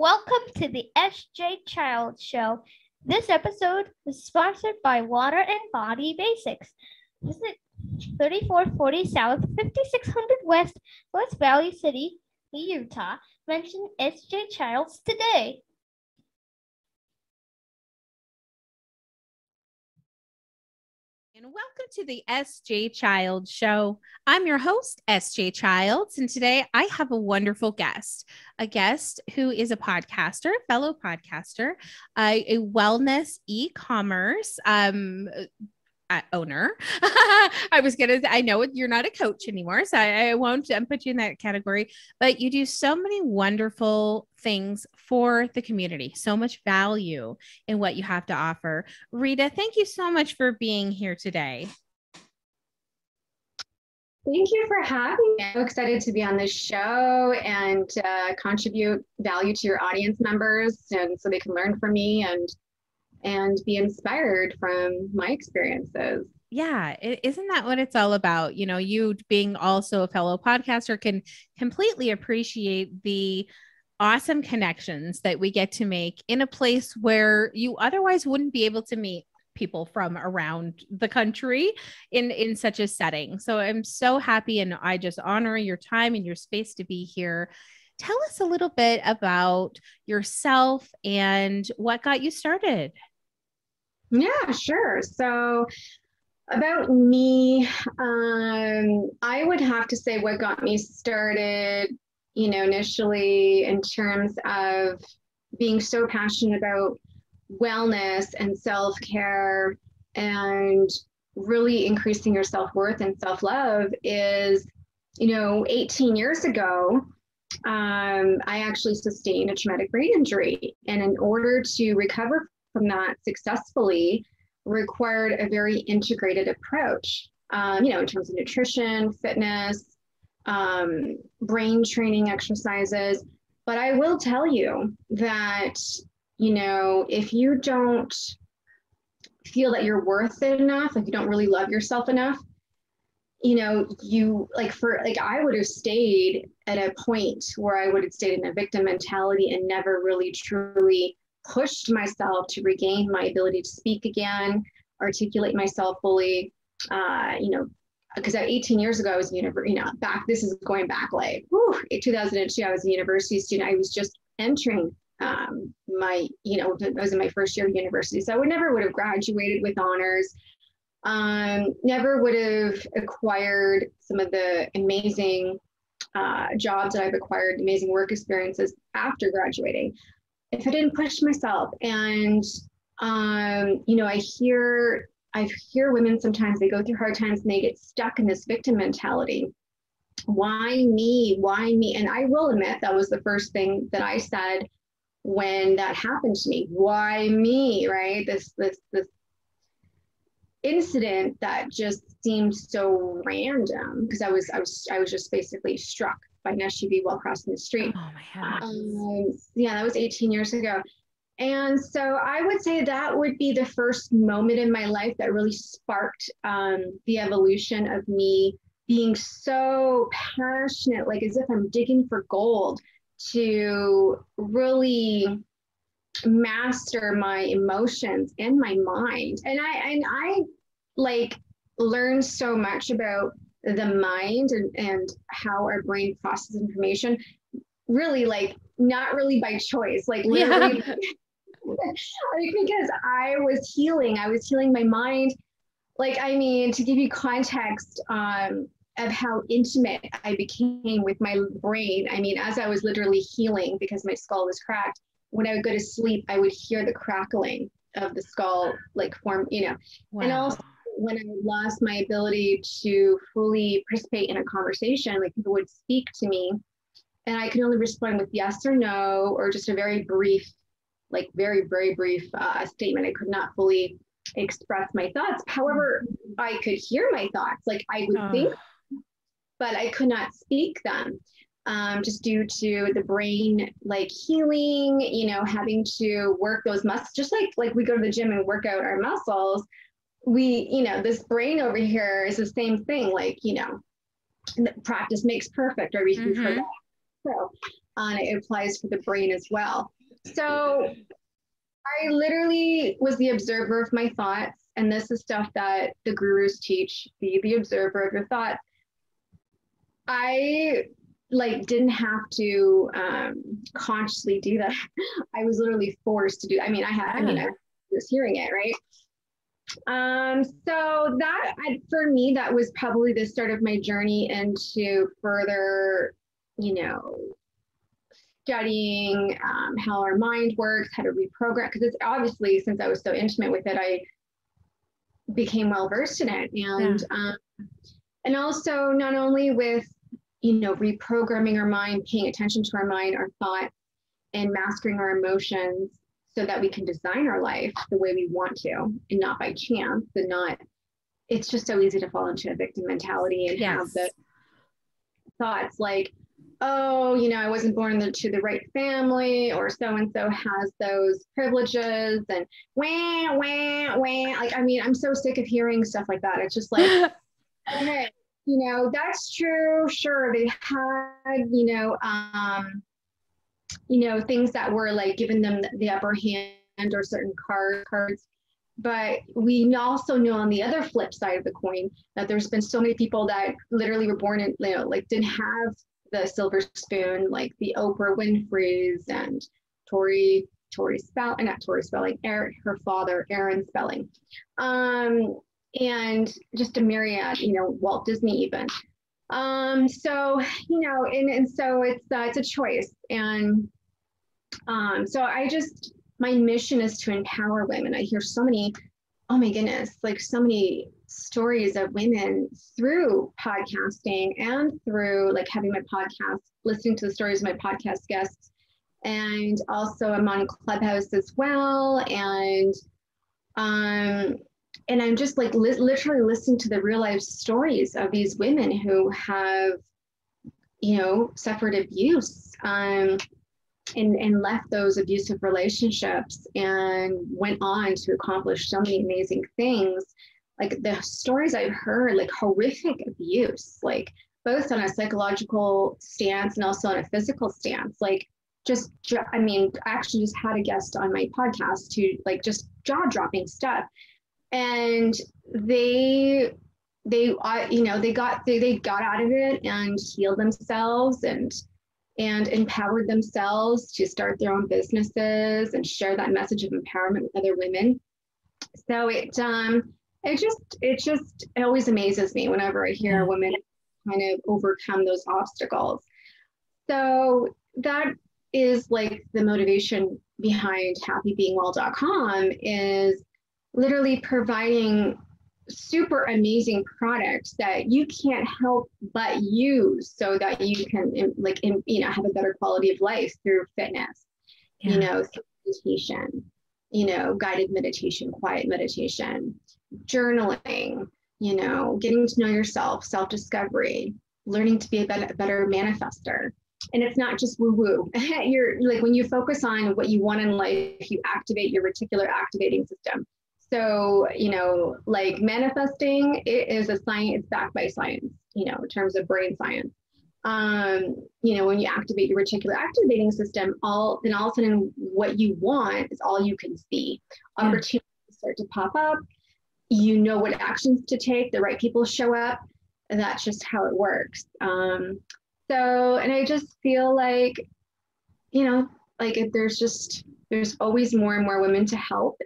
Welcome to the SJ Child Show. This episode is sponsored by Water and Body Basics. Visit 3440 South, 5600 West, West Valley City, Utah. Mention SJ Childs today. And welcome to the SJ Child Show. I'm your host, SJ Childs, and today I have a wonderful guest, a guest who is a podcaster, fellow podcaster, a wellness e-commerce owner. I know you're not a coach anymore, so I won't put you in that category, but you do so many wonderful things for the community, so much value in what you have to offer. Rita, thank you so much for being here today. Thank you for having me. I'm so excited to be on this show and contribute value to your audience members, and so they can learn from me and be inspired from my experiences. Yeah, isn't that what it's all about? You know, you being also a fellow podcaster can completely appreciate the awesome connections that we get to make in a place where you otherwise wouldn't be able to meet people from around the country in such a setting. So I'm so happy, and I just honor your time and your space to be here. Tell us a little bit about yourself and what got you started. Yeah, sure. So about me, I would have to say what got me started, initially in terms of being so passionate about wellness and self-care and really increasing your self-worth and self-love is, 18 years ago, I actually sustained a traumatic brain injury. And in order to recover from that successfully, required a very integrated approach, in terms of nutrition, fitness, brain training exercises. But I will tell you that, if you don't feel that you're worth it enough, like you don't really love yourself enough, I would have stayed at a point where I would have stayed in a victim mentality and never really truly pushed myself to regain my ability to speak again, articulate myself fully, because 18 years ago I was this is going back like, in 2002, I was a university student. I was just entering I was in my first year of university. So I never would have graduated with honors, never would have acquired some of the amazing jobs that I've acquired, amazing work experiences after graduating, if I didn't push myself. And, I hear women sometimes, they go through hard times and they get stuck in this victim mentality. Why me? Why me? And I will admit that was the first thing that I said when that happened to me. Why me, right? This incident that just seemed so random, because I was just basically struck by an SUV while crossing the street. Oh my heavens. That was 18 years ago. And so I would say that would be the first moment in my life that really sparked the evolution of me being so passionate, like as if I'm digging for gold, to really master my emotions and my mind. And I learned so much about the mind and how our brain processes information, really not really by choice, literally. Yeah. Because I was healing my mind. To give you context of how intimate I became with my brain, as I was literally healing, because my skull was cracked, when I would go to sleep, I would hear the crackling of the skull form, Wow. And also when I lost my ability to fully participate in a conversation, people would speak to me and I could only respond with yes or no, or just a very brief, very, very brief statement. I could not fully express my thoughts. However, I could hear my thoughts, I would think, but I could not speak them. Just due to the brain healing, having to work those muscles, just like we go to the gym and work out our muscles. We, this brain over here is the same thing, practice makes perfect, or we've heard that. So It applies for the brain as well. So I literally was the observer of my thoughts. And this is stuff that the gurus teach, be the observer of your thoughts. I didn't have to consciously do that. I was literally forced to do. I was hearing it, right? So that for me, that was probably the start of my journey into further, studying how our mind works, how to reprogram. Because it's obviously, since I was so intimate with it, I became well versed in it, and also not only with reprogramming our mind, paying attention to our mind, our thoughts, and mastering our emotions so that we can design our life the way we want to and not by chance, and not, it's just so easy to fall into a victim mentality and have the thoughts like, oh, I wasn't born to the right family, or so-and-so has those privileges, and wah, wah, wah. I'm so sick of hearing stuff like that. It's just like, okay, that's true. Sure. They had, things that were like giving them the upper hand, or certain cards. But we also know on the other flip side of the coin that there's been so many people that literally were born in, didn't have the silver spoon, like the Oprah Winfrey's and her father, Aaron Spelling. And just a myriad, Walt Disney even. So, so it's a choice. And so my mission is to empower women. I hear so many, oh my goodness, like so many stories of women through podcasting and through like having my podcast, listening to the stories of my podcast guests. And also I'm on Clubhouse as well. And I'm just like literally listening to the real life stories of these women who have, suffered abuse, and left those abusive relationships and went on to accomplish so many amazing things. Like the stories I've heard, like horrific abuse, like both on a psychological stance and also on a physical stance. Like I actually just had a guest on my podcast to like just jaw-dropping stuff. And they got out of it and healed themselves and empowered themselves to start their own businesses and share that message of empowerment with other women. So it always amazes me whenever I hear women kind of overcome those obstacles. So that is like the motivation behind happybeingwell.com, is literally providing super amazing products that you can't help but use so that you can have a better quality of life through fitness, through meditation, guided meditation, quiet meditation, journaling, getting to know yourself, self-discovery, learning to be a better manifester. And it's not just woo-woo. You're like, when you focus on what you want in life, you activate your reticular activating system. So, like manifesting, it is a science, it's backed by science, in terms of brain science. When you activate your reticular activating system, all of a sudden what you want is all you can see. Opportunities start to pop up. What actions to take, the right people show up, and that's just how it works. And I just feel like, there's always more and more women to help.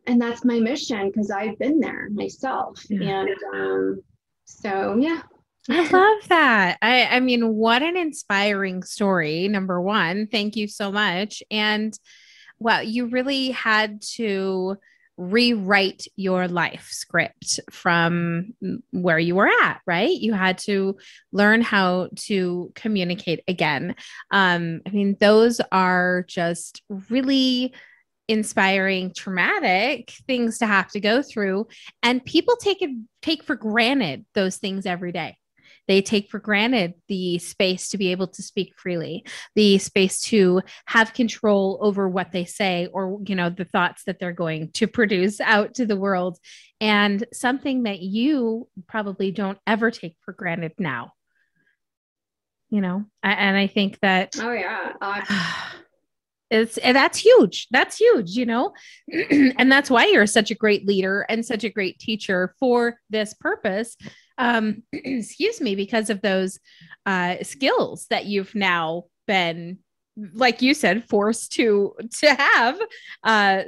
And that's my mission, because I've been there myself. And I love that. I mean, what an inspiring story. Number one, thank you so much. And wow, you really had to rewrite your life script from where you were at, right? You had to learn how to communicate again. Those are just really inspiring, traumatic things to have to go through. And people take for granted those things every day. They take for granted the space to be able to speak freely, the space to have control over what they say, or, the thoughts that they're going to produce out to the world. And something that you probably don't ever take for granted now. And I think that, Oh yeah. that's huge. That's huge, and that's why you're such a great leader and such a great teacher for this purpose. Excuse me, because of those skills that you've now been, like you said, forced to have.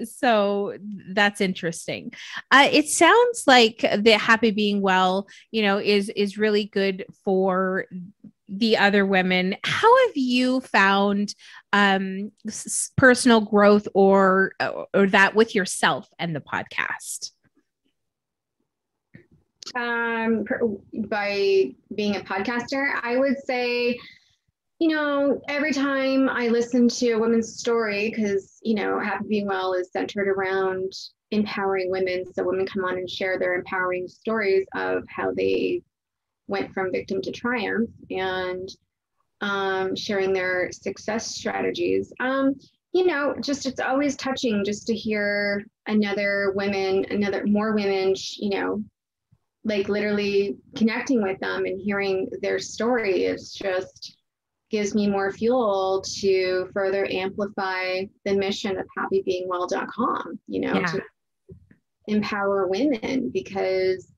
So that's interesting. It sounds like the Happy Being Well, is really good for the other women. How have you found personal growth or that with yourself and the podcast? By being a podcaster, I would say, every time I listen to a woman's story, because, Happy Being Well is centered around empowering women. So women come on and share their empowering stories of how they went from victim to triumph, and sharing their success strategies. Just it's always touching just to hear more women, like literally connecting with them and hearing their story is just gives me more fuel to further amplify the mission of happybeingwell.com, to empower women, because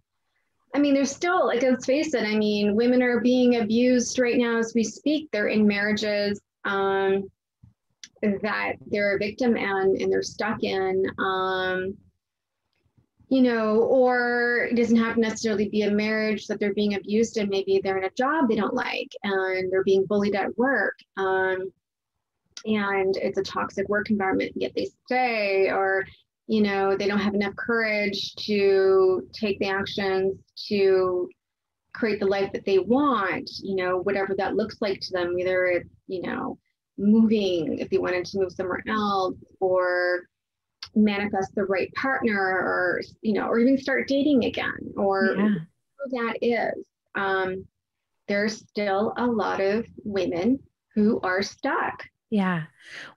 there's still, like, let's face it, women are being abused right now as we speak. They're in marriages that they're a victim and they're stuck in, or it doesn't have to necessarily be a marriage that they're being abused in. Maybe they're in a job they don't like and they're being bullied at work. And it's a toxic work environment, yet they stay, or they don't have enough courage to take the actions to create the life that they want, whatever that looks like to them, whether it's, moving, if they wanted to move somewhere else, or manifest the right partner, or, or even start dating again, or whatever that is. There's still a lot of women who are stuck. Yeah.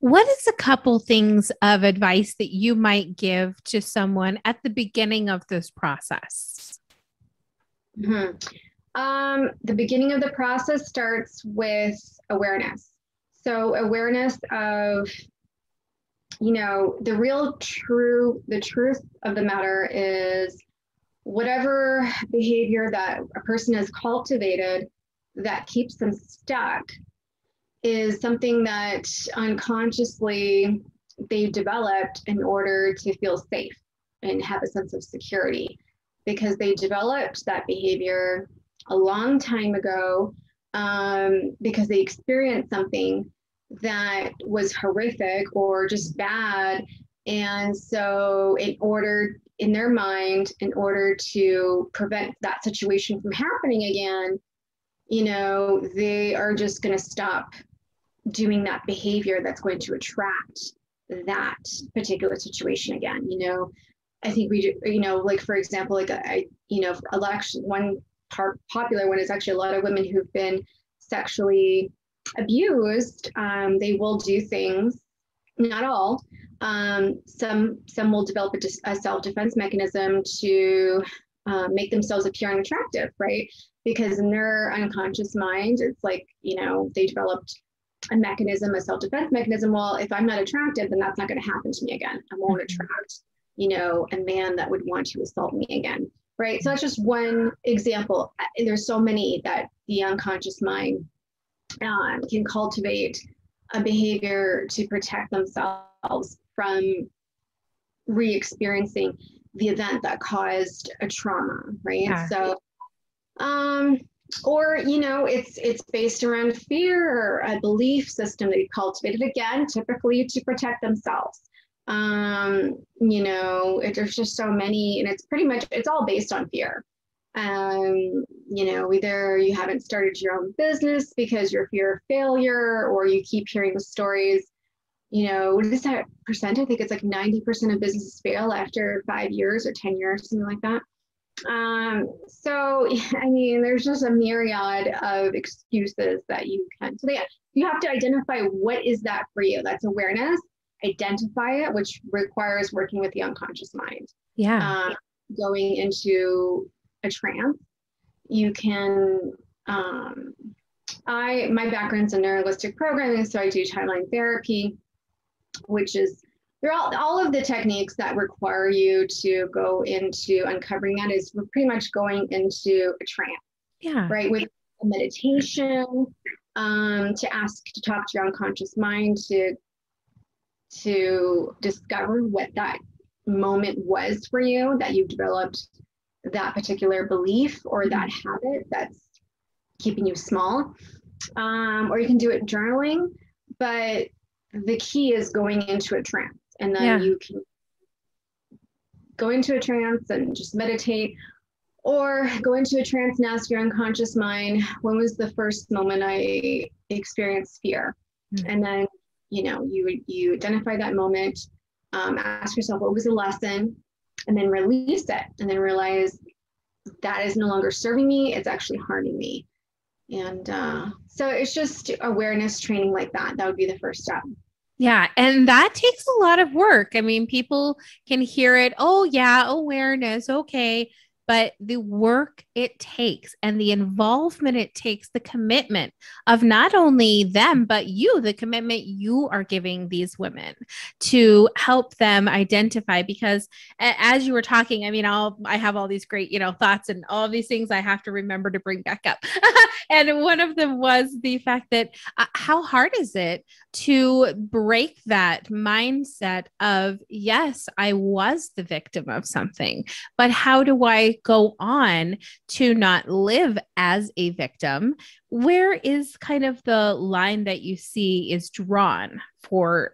What is a couple things of advice that you might give to someone at the beginning of this process? The beginning of the process starts with awareness. So awareness of, the truth of the matter is, whatever behavior that a person has cultivated that keeps them stuck is something that unconsciously they've developed in order to feel safe and have a sense of security, because they developed that behavior a long time ago, because they experienced something that was horrific or just bad. And so in their mind, in order to prevent that situation from happening again, they are just going to stop doing that behavior that's going to attract that particular situation again. I think we do, like, for example, like one popular one is actually a lot of women who've been sexually abused. They will do things, not all. Some will develop a self-defense mechanism to make themselves appear unattractive, right? Because in their unconscious mind, it's like, they developed a mechanism, a self-defense mechanism. Well, if I'm not attractive, then that's not going to happen to me again. I won't attract, a man that would want to assault me again, right? So that's just one example. There's so many that the unconscious mind can cultivate a behavior to protect themselves from re-experiencing the event that caused a trauma, right? Yeah. So, or, it's based around fear or a belief system they cultivated, again, typically to protect themselves. There's just so many, and it's all based on fear. Either you haven't started your own business because you're fear of failure, or you keep hearing the stories, what is that percent? I think it's like 90% of businesses fail after 5 years or 10 years, something like that. So, there's just a myriad of excuses that you can. So you have to identify what is that for you. That's awareness. Identify it, which requires working with the unconscious mind. Yeah. Going into a trance. You can my background's in neurolinguistic programming, so I do timeline therapy, which is they're all of the techniques that require you to go into uncovering that is we're pretty much going into a trance. Yeah. Right. With a meditation, to talk to your unconscious mind to discover what that moment was for you, that you've developed that particular belief or that habit that's keeping you small. Or you can do it journaling, but the key is going into a trance, and then you can go into a trance and just meditate, or go into a trance and ask your unconscious mind, when was the first moment I experienced fear? And then, you identify that moment, ask yourself, what was the lesson? And then release it, and then realize that is no longer serving me. It's actually harming me. And so it's just awareness training like that. That would be the first step. Yeah. And that takes a lot of work. I mean, people can hear it. Oh, yeah, awareness. Okay. But the work it takes and the involvement it takes, the commitment of not only them, but you, the commitment you are giving these women to help them identify. Because as you were talking, I mean, I have all these great, thoughts and all of these things I have to remember to bring back up. And one of them was the fact that how hard is it to break that mindset of, yes, I was the victim of something, but how do I go on to not live as a victim? Where is kind of the line that you see is drawn for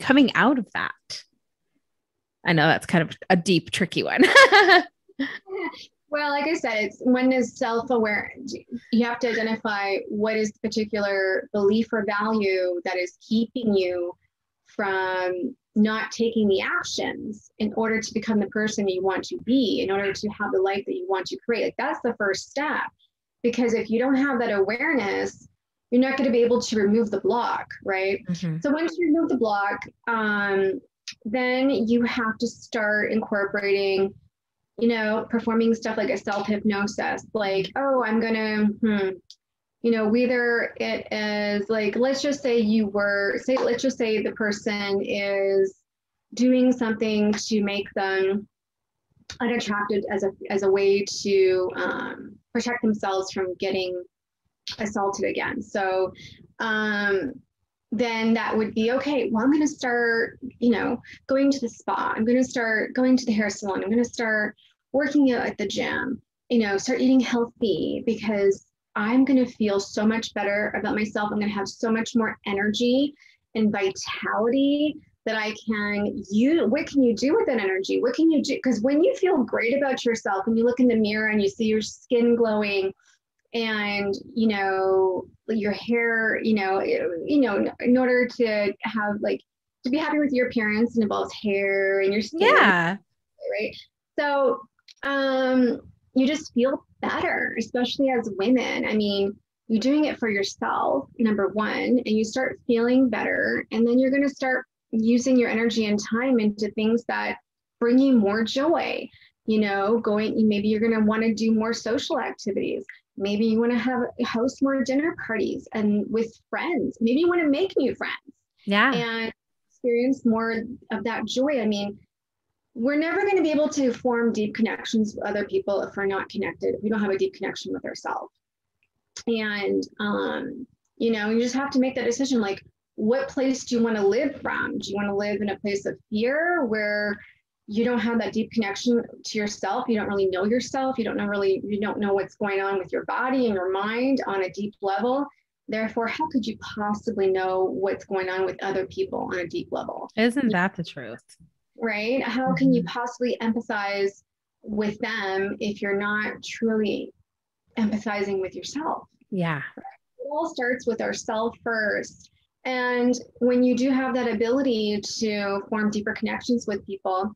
coming out of that? I know that's kind of a deep, tricky one. Well, like I said, it's when is self-aware. You have to identify what is the particular belief or value that is keeping you from not taking the actions in order to become the person you want to be, in order to have the life that you want to create. Like, that's the first step. Because if you don't have that awareness, you're not going to be able to remove the block, right? Mm-hmm. So once you remove the block, then you have to start incorporating, performing stuff like a self-hypnosis, like, oh, I'm going to, whether it is like, let's just say the person is doing something to make them unattractive as a way to protect themselves from getting assaulted again. So then that would be, okay, well, I'm going to start, going to the spa. I'm going to start going to the hair salon. I'm going to start working out at the gym, start eating healthy, because I'm going to feel so much better about myself. I'm going to have so much more energy and vitality that I can use. What can you do with that energy? What can you do? Because when you feel great about yourself, when you look in the mirror and you see your skin glowing, and your hair, in order to have, like, to be happy with your appearance, it involves hair and your skin. Yeah. Right. So you just feel better, especially as women. I mean, you're doing it for yourself, number one, and you start feeling better, and then you're going to start using your energy and time into things that bring you more joy. Maybe you're going to want to do more social activities. Maybe you want to host more dinner parties and with friends. Maybe you want to make new friends. Yeah. And experience more of that joy. I mean, we're never going to be able to form deep connections with other people if we're not connected, if we don't have a deep connection with ourselves. And, you just have to make that decision. Like, what place do you want to live from? Do you want to live in a place of fear where you don't have that deep connection to yourself? You don't really know yourself. You don't know what's going on with your body and your mind on a deep level. Therefore, how could you possibly know what's going on with other people on a deep level? Isn't that the truth? Right? How can you possibly empathize with them if you're not truly empathizing with yourself? Yeah. It all starts with ourself first. And when you do have that ability to form deeper connections with people,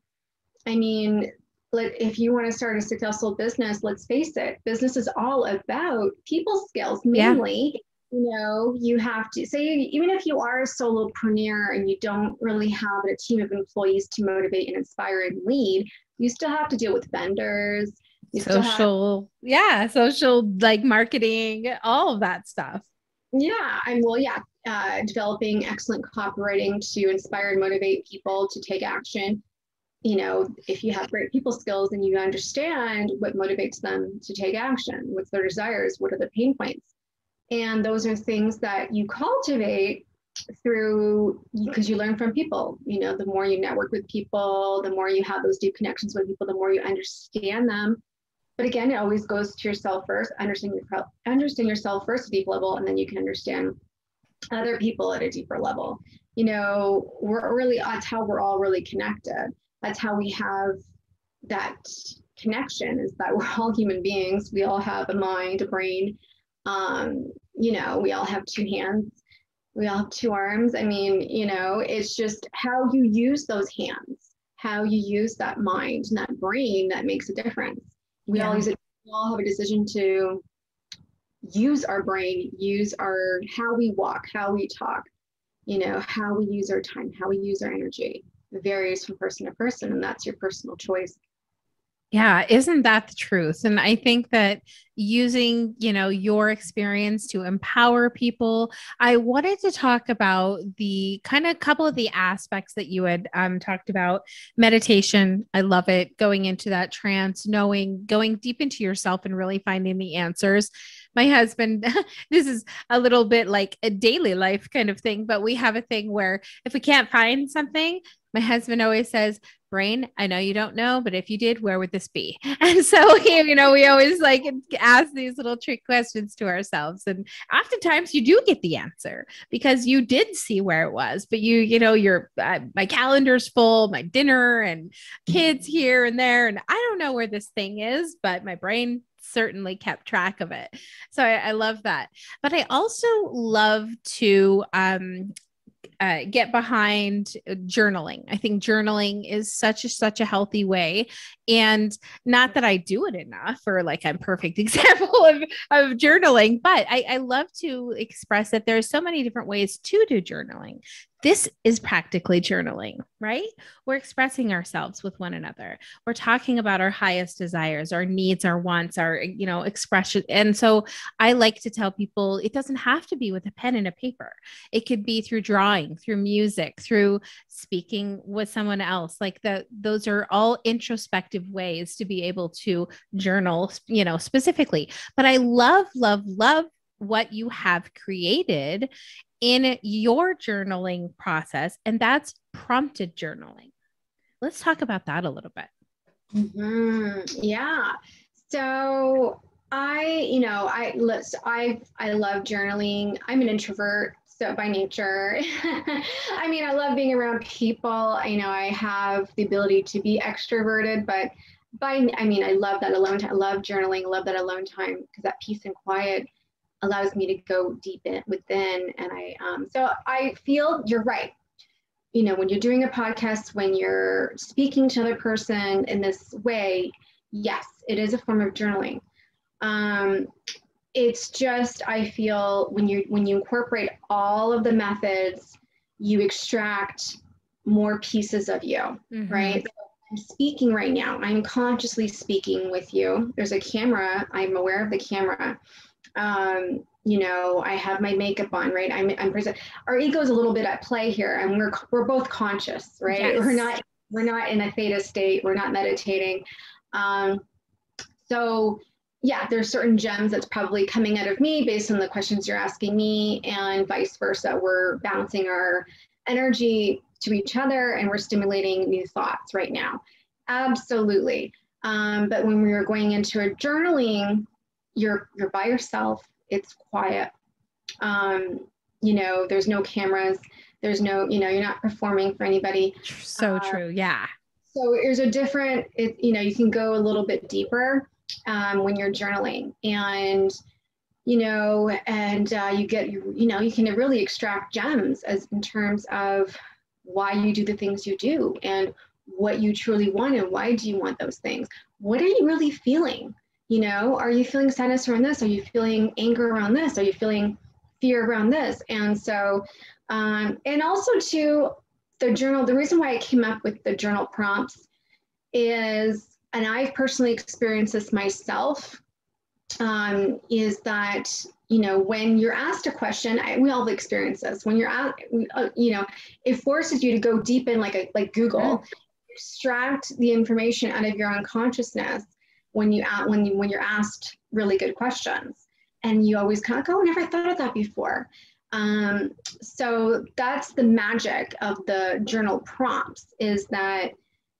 I mean, if you want to start a successful business, let's face it, business is all about people skills, mainly. Yeah. You have to say, even if you are a solopreneur and you don't really have a team of employees to motivate and inspire and lead, you still have to deal with vendors. social like marketing, all of that stuff. Yeah, developing excellent copywriting to inspire and motivate people to take action. If you have great people skills and you understand what motivates them to take action, what's their desires, what are the pain points, and those are things that you cultivate through, because you learn from people. The more you network with people, the more you have those deep connections with people, the more you understand them. But again, it always goes to yourself first. Understand yourself first at a deep level, and then you can understand other people at a deeper level. That's how we're all really connected. That's how we have that connection, is that we're all human beings. We all have a mind, a brain. We all have two hands. We all have two arms. It's just how you use those hands, how you use that mind and that brain that makes a difference. We all have a decision to use our brain, use how we walk, how we talk, how we use our time, how we use our energy. It varies from person to person, and that's your personal choice. Yeah, isn't that the truth? And I think that using, your experience to empower people, I wanted to talk about the kind of couple of the aspects that you had talked about. Meditation, I love it. Going into that trance, going deep into yourself and really finding the answers. My husband, this is a little bit like a daily life kind of thing, but we have a thing where if we can't find something, my husband always says, "Brain, I know you don't know, but if you did, where would this be?" And so, we always like ask these little trick questions to ourselves. And oftentimes you do get the answer because you did see where it was, but my calendar's full, my dinner and kids here and there. And I don't know where this thing is, but my brain certainly kept track of it. So I love that. But I also love to, get behind journaling. I think journaling is such a healthy way, and not that I do it enough, or like I'm perfect example of journaling, but I love to express that there's so many different ways to do journaling. This is practically journaling, right? We're expressing ourselves with one another. We're talking about our highest desires, our needs, our wants, our, expression. And so I like to tell people it doesn't have to be with a pen and a paper. It could be through drawing, through music, through speaking with someone else. Those are all introspective ways to be able to journal, specifically. But I love what you have created in your journaling process, and that's prompted journaling. Let's talk about that a little bit. Yeah. So I love journaling. I'm an introvert, so by nature. I love being around people. I have the ability to be extroverted, but I love that alone time. I love journaling. I love that alone time because that peace and quiet allows me to go deep within. And so I feel you're right. When you're doing a podcast, when you're speaking to another person in this way, yes, it is a form of journaling. It's just, I feel when you incorporate all of the methods, you extract more pieces of you, right? So I'm speaking right now. I'm consciously speaking with you. There's a camera. I'm aware of the camera. I have my makeup on, right? I'm present. Our ego is a little bit at play here, and we're both conscious, right? Yes. We're not in a theta state. We're not meditating. So yeah, there's certain gems that's probably coming out of me based on the questions you're asking me, and vice versa. We're bouncing our energy to each other, and we're stimulating new thoughts right now. Absolutely. But when we are going into a journaling, you're by yourself. It's quiet. There's no cameras. There's no, you're not performing for anybody. So true. Yeah. So there's a different, you can go a little bit deeper when you're journaling, and, you get, you can really extract gems as in terms of why you do the things you do and what you truly want and why do you want those things. What are you really feeling? Are you feeling sadness around this? Are you feeling anger around this? Are you feeling fear around this? And so, and also to the journal, the reason why I came up with the journal prompts is and I've personally experienced this myself, is that, you know, when you're asked a question, we all have experienced this. When you're asked, you know, it forces you to go deep in, like Google, extract the information out of your unconsciousness when you're asked really good questions, and you always kind of go, oh, never thought of that before. So that's the magic of the journal prompts, is that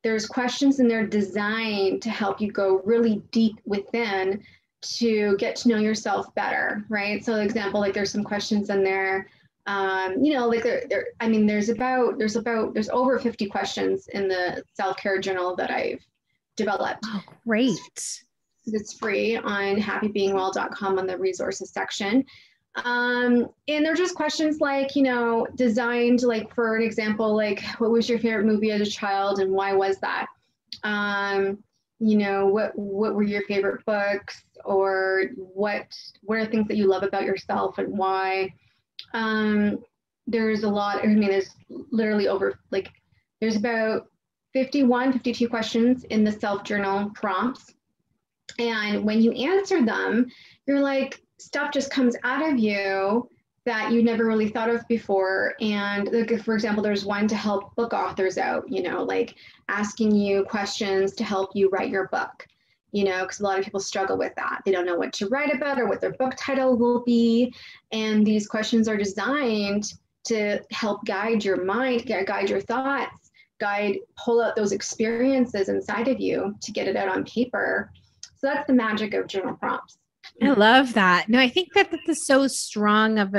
there's questions in there designed to help you go really deep within to get to know yourself better, right? So, example, like there's some questions in there, you know, like I mean, there's over 50 questions in the self-care journal that I've developed. Oh, great. It's free on happybeingwell.com on the resources section. And they're just questions like, you know, designed, like, for an example, like, what was your favorite movie as a child and why was that? You know, what were your favorite books, or what are things that you love about yourself and why? There's a lot, I mean, there's literally over, like, there's about 52 questions in the self-journal prompts. And when you answer them, you're like, stuff just comes out of you that you never really thought of before. And like, for example, there's one to help book authors out, you know, like asking you questions to help you write your book, you know, because a lot of people struggle with that. They don't know what to write about or what their book title will be. And these questions are designed to help guide your mind, guide your thoughts, pull out those experiences inside of you to get it out on paper. So that's the magic of journal prompts. I love that. No, I think that is so strong of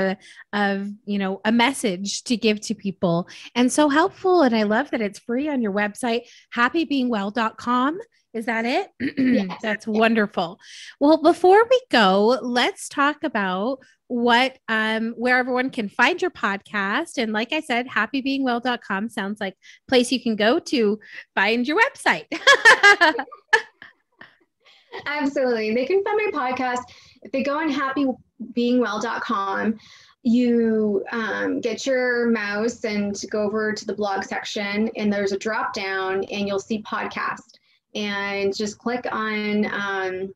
you know, a message to give to people, and so helpful. And I love that it's free on your website, happybeingwell.com. Is that it? Yes. That's wonderful. Well, before we go, let's talk about where everyone can find your podcast. And like I said, happybeingwell.com sounds like a place you can go to find your website. Absolutely. They can find my podcast. If they go on happybeingwell.com, you get your mouse and go over to the blog section, and there's a drop down and you'll see podcast, and just click on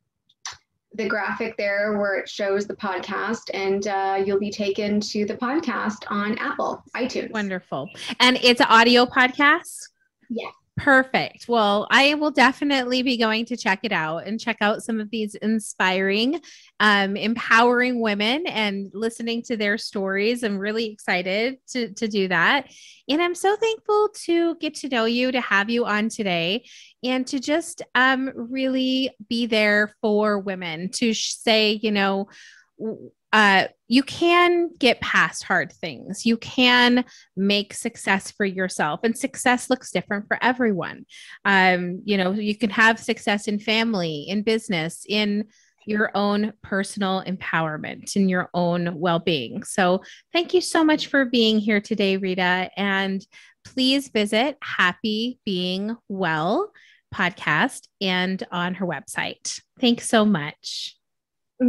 the graphic there where it shows the podcast, and you'll be taken to the podcast on Apple, iTunes. Wonderful. And it's an audio podcast? Yes. Perfect. Well, I will definitely be going to check it out and check out some of these inspiring, empowering women and listening to their stories. I'm really excited to do that. And I'm so thankful to get to know you, to have you on today, and to just really be there for women, to say, you know, you can get past hard things. You can make success for yourself, and success looks different for everyone. You know, you can have success in family, in business, in your own personal empowerment, in your own well-being. So thank you so much for being here today, Rita. And please visit Happy Being Well podcast and on her website. Thanks so much.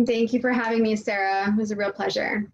Thank you for having me, Sarah. It was a real pleasure.